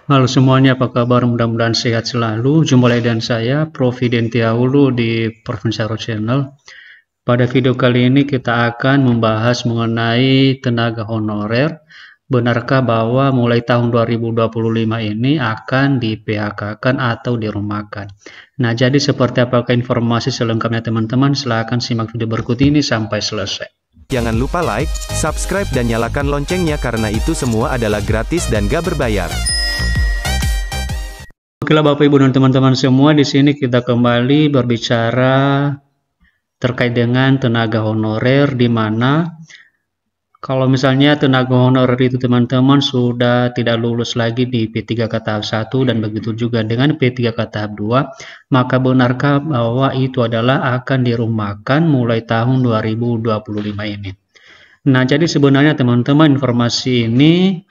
Halo semuanya, apa kabar? Mudah-mudahan sehat selalu. Jumpa lagi dengan saya, Prof. Dentiaulu di Provincial Channel. Pada video kali ini kita akan membahas mengenai tenaga honorer. Benarkah bahwa mulai tahun 2025 ini akan di-PHK-kan atau dirumahkan? Nah, jadi seperti apakah informasi selengkapnya teman-teman? Silahkan simak video berikut ini sampai selesai. Jangan lupa like, subscribe dan nyalakan loncengnya karena itu semua adalah gratis dan gak berbayar. Oke Bapak Ibu dan teman-teman semua, di sini kita kembali berbicara terkait dengan tenaga honorer, di mana kalau misalnya tenaga honorer itu teman-teman sudah tidak lulus lagi di P3K tahap 1 dan begitu juga dengan P3K tahap 2, maka benarkah bahwa itu adalah akan dirumahkan mulai tahun 2025 ini? Nah, jadi sebenarnya teman-teman informasi ini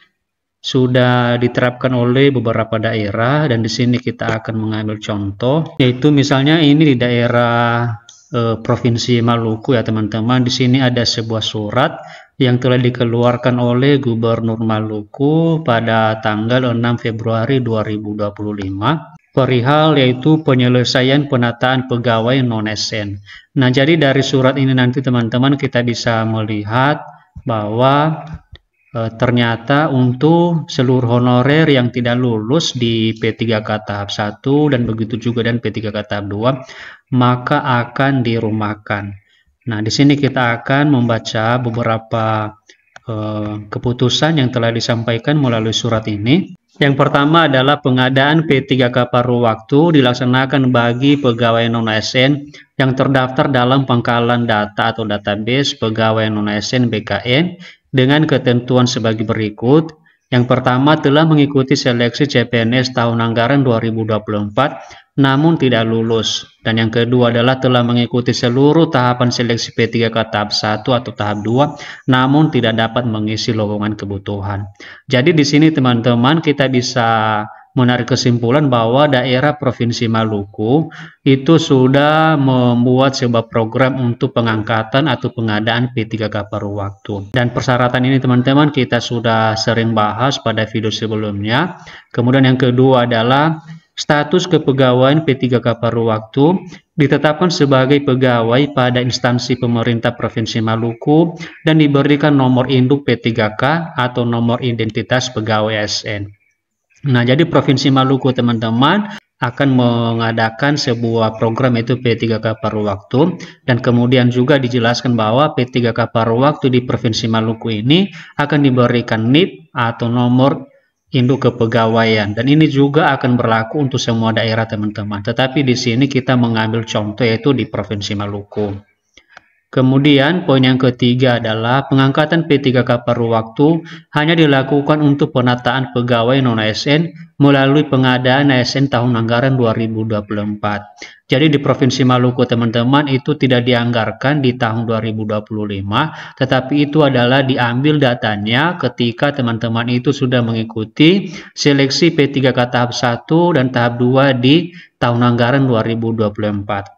sudah diterapkan oleh beberapa daerah, dan di sini kita akan mengambil contoh, yaitu misalnya ini di daerah Provinsi Maluku ya teman-teman. Di sini ada sebuah surat yang telah dikeluarkan oleh Gubernur Maluku pada tanggal 6 Februari 2025 perihal yaitu penyelesaian penataan pegawai non-ASN. Nah, jadi dari surat ini nanti teman-teman kita bisa melihat bahwa ternyata untuk seluruh honorer yang tidak lulus di P3K tahap 1 dan begitu juga dan P3K tahap 2 maka akan dirumahkan. Nah, di sini kita akan membaca beberapa keputusan yang telah disampaikan melalui surat ini. Yang pertama adalah pengadaan P3K paruh waktu dilaksanakan bagi pegawai non-ASN yang terdaftar dalam pangkalan data atau database pegawai non-ASN BKN dengan ketentuan sebagai berikut. Yang pertama, telah mengikuti seleksi CPNS tahun anggaran 2024 namun tidak lulus. Dan yang kedua adalah telah mengikuti seluruh tahapan seleksi P3K tahap 1 atau tahap 2 namun tidak dapat mengisi lowongan kebutuhan. Jadi di sini teman-teman kita bisa menarik kesimpulan bahwa daerah Provinsi Maluku itu sudah membuat sebuah program untuk pengangkatan atau pengadaan P3K paruh waktu. Dan persyaratan ini teman-teman kita sudah sering bahas pada video sebelumnya. Kemudian yang kedua adalah status kepegawaian P3K paruh waktu ditetapkan sebagai pegawai pada instansi pemerintah Provinsi Maluku dan diberikan nomor induk P3K atau nomor identitas pegawai ASN. Nah, jadi Provinsi Maluku teman-teman akan mengadakan sebuah program yaitu P3K paruh waktu, dan kemudian juga dijelaskan bahwa P3K paruh waktu di Provinsi Maluku ini akan diberikan NIP atau nomor induk kepegawaian, dan ini juga akan berlaku untuk semua daerah teman-teman. Tetapi di sini kita mengambil contoh yaitu di Provinsi Maluku. Kemudian poin yang ketiga adalah pengangkatan P3K paruh waktu hanya dilakukan untuk penataan pegawai non-ASN melalui pengadaan ASN tahun anggaran 2024. Jadi di Provinsi Maluku teman-teman itu tidak dianggarkan di tahun 2025, tetapi itu adalah diambil datanya ketika teman-teman itu sudah mengikuti seleksi P3K tahap 1 dan tahap 2 di tahun anggaran 2024.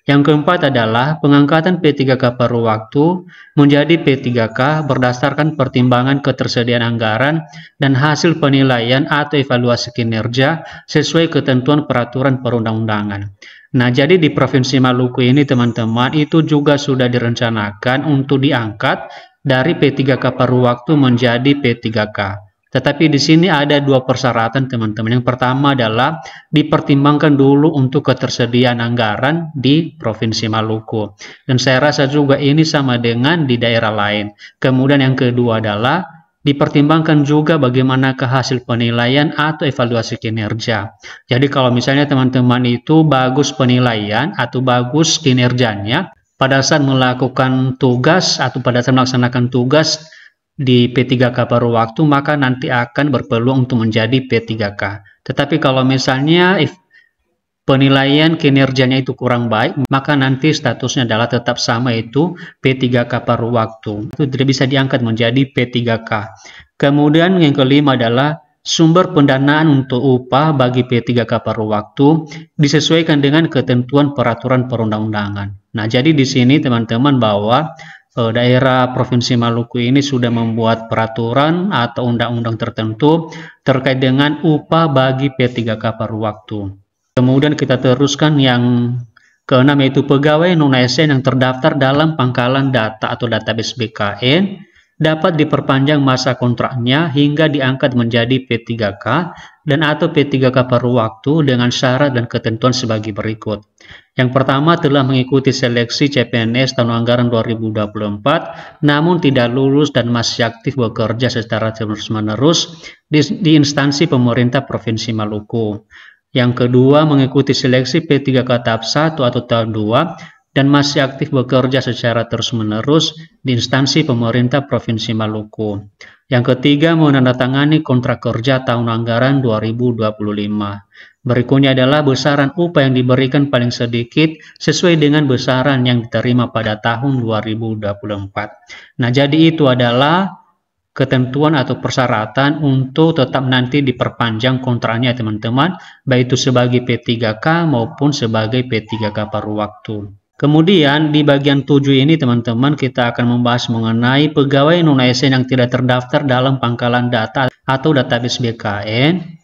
Yang keempat adalah pengangkatan P3K paruh waktu menjadi P3K berdasarkan pertimbangan ketersediaan anggaran dan hasil penilaian atau evaluasi kinerja sesuai ketentuan peraturan perundang-undangan. Nah, jadi di Provinsi Maluku ini teman-teman itu juga sudah direncanakan untuk diangkat dari P3K paruh waktu menjadi P3K. Tetapi di sini ada dua persyaratan teman-teman. Yang pertama adalah dipertimbangkan dulu untuk ketersediaan anggaran di Provinsi Maluku. Dan saya rasa juga ini sama dengan di daerah lain. Kemudian yang kedua adalah dipertimbangkan juga bagaimana hasil penilaian atau evaluasi kinerja. Jadi kalau misalnya teman-teman itu bagus penilaian atau bagus kinerjanya pada saat melakukan tugas atau pada saat melaksanakan tugas di P3K paruh waktu, maka nanti akan berpeluang untuk menjadi P3K. Tetapi kalau misalnya penilaian kinerjanya itu kurang baik, maka nanti statusnya adalah tetap sama, yaitu P3K paruh waktu. Itu tidak bisa diangkat menjadi P3K. Kemudian yang kelima adalah sumber pendanaan untuk upah bagi P3K paruh waktu disesuaikan dengan ketentuan peraturan perundang-undangan. Nah, jadi di sini teman-teman bahwa daerah Provinsi Maluku ini sudah membuat peraturan atau undang-undang tertentu terkait dengan upah bagi P3K paruh waktu. Kemudian kita teruskan yang keenam, yaitu pegawai non-ASN yang terdaftar dalam pangkalan data atau database BKN dapat diperpanjang masa kontraknya hingga diangkat menjadi P3K dan atau P3K paruh waktu dengan syarat dan ketentuan sebagai berikut. Yang pertama, telah mengikuti seleksi CPNS tahun anggaran 2024 namun tidak lulus dan masih aktif bekerja secara terus-menerus di instansi pemerintah Provinsi Maluku. Yang kedua, mengikuti seleksi P3K tahap 1 atau tahap 2 dan masih aktif bekerja secara terus-menerus di instansi pemerintah Provinsi Maluku. Yang ketiga, menandatangani kontrak kerja tahun anggaran 2025. Berikutnya adalah besaran upah yang diberikan paling sedikit sesuai dengan besaran yang diterima pada tahun 2024. Nah, jadi itu adalah ketentuan atau persyaratan untuk tetap nanti diperpanjang kontraknya teman-teman, baik itu sebagai P3K maupun sebagai P3K paruh waktu. Kemudian di bagian 7 ini teman-teman kita akan membahas mengenai pegawai non-ASN yang tidak terdaftar dalam pangkalan data atau database BKN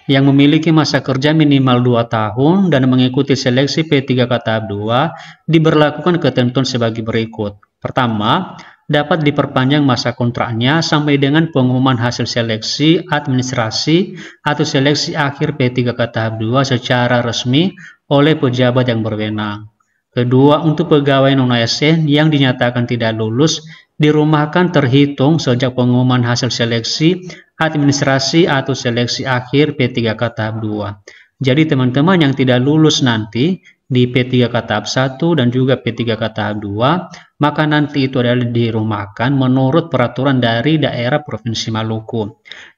yang memiliki masa kerja minimal 2 tahun dan mengikuti seleksi P3K tahap 2 diberlakukan ketentuan sebagai berikut. Pertama, dapat diperpanjang masa kontraknya sampai dengan pengumuman hasil seleksi administrasi atau seleksi akhir P3K tahap 2 secara resmi oleh pejabat yang berwenang. Kedua, untuk pegawai non-ASN yang dinyatakan tidak lulus, dirumahkan terhitung sejak pengumuman hasil seleksi administrasi atau seleksi akhir P3K tahap 2. Jadi teman-teman yang tidak lulus nanti di P3K tahap 1 dan juga P3K tahap 2, maka nanti itu adalah dirumahkan menurut peraturan dari daerah Provinsi Maluku.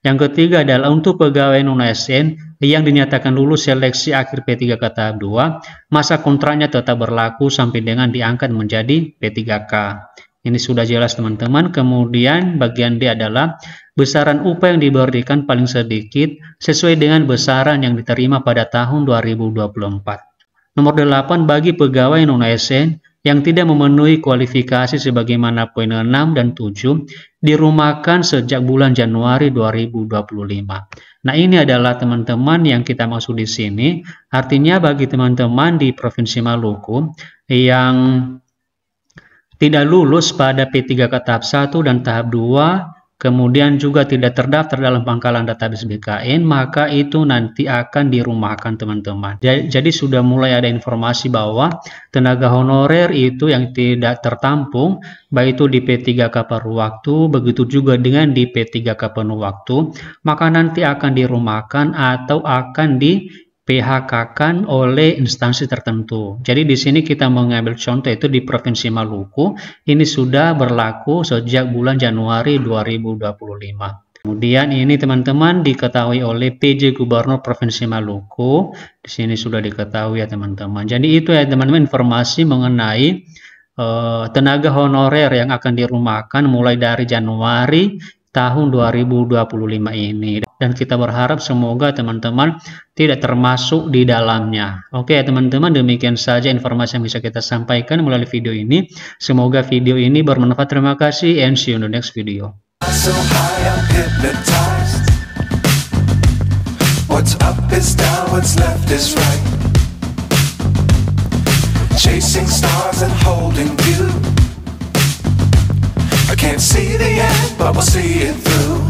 Yang ketiga adalah untuk pegawai non-ASN yang dinyatakan lulus seleksi akhir P3K tahap 2, masa kontraknya tetap berlaku sampai dengan diangkat menjadi P3K. Ini sudah jelas teman-teman. Kemudian bagian D adalah besaran upah yang diberikan paling sedikit sesuai dengan besaran yang diterima pada tahun 2024. Nomor 8, bagi pegawai non-ASN yang tidak memenuhi kualifikasi sebagaimana poin 6 dan 7 dirumahkan sejak bulan Januari 2025. Nah, ini adalah teman-teman yang kita maksud di sini. Artinya bagi teman-teman di Provinsi Maluku yang tidak lulus pada P3K tahap 1 dan tahap 2, kemudian juga tidak terdaftar dalam pangkalan database BKN, maka itu nanti akan dirumahkan teman-teman. Jadi sudah mulai ada informasi bahwa tenaga honorer itu yang tidak tertampung, baik itu di P3K paruh waktu, begitu juga dengan di P3K penuh waktu, maka nanti akan dirumahkan atau akan di PHK-kan oleh instansi tertentu. Jadi di sini kita mengambil contoh itu di Provinsi Maluku, ini sudah berlaku sejak bulan Januari 2025. Kemudian ini teman-teman diketahui oleh PJ Gubernur Provinsi Maluku. Di sini sudah diketahui ya teman-teman. Jadi itu ya teman-teman informasi mengenai tenaga honorer yang akan dirumahkan mulai dari Januari tahun 2025 ini, dan kita berharap semoga teman-teman tidak termasuk di dalamnya. Oke teman-teman, demikian saja informasi yang bisa kita sampaikan melalui video ini. Semoga video ini bermanfaat. Terima kasih and see you in the next video. So high, I'm hypnotized. What's up is down, what's left is right. Chasing stars and holding you. I can't see the end, but we'll see it through.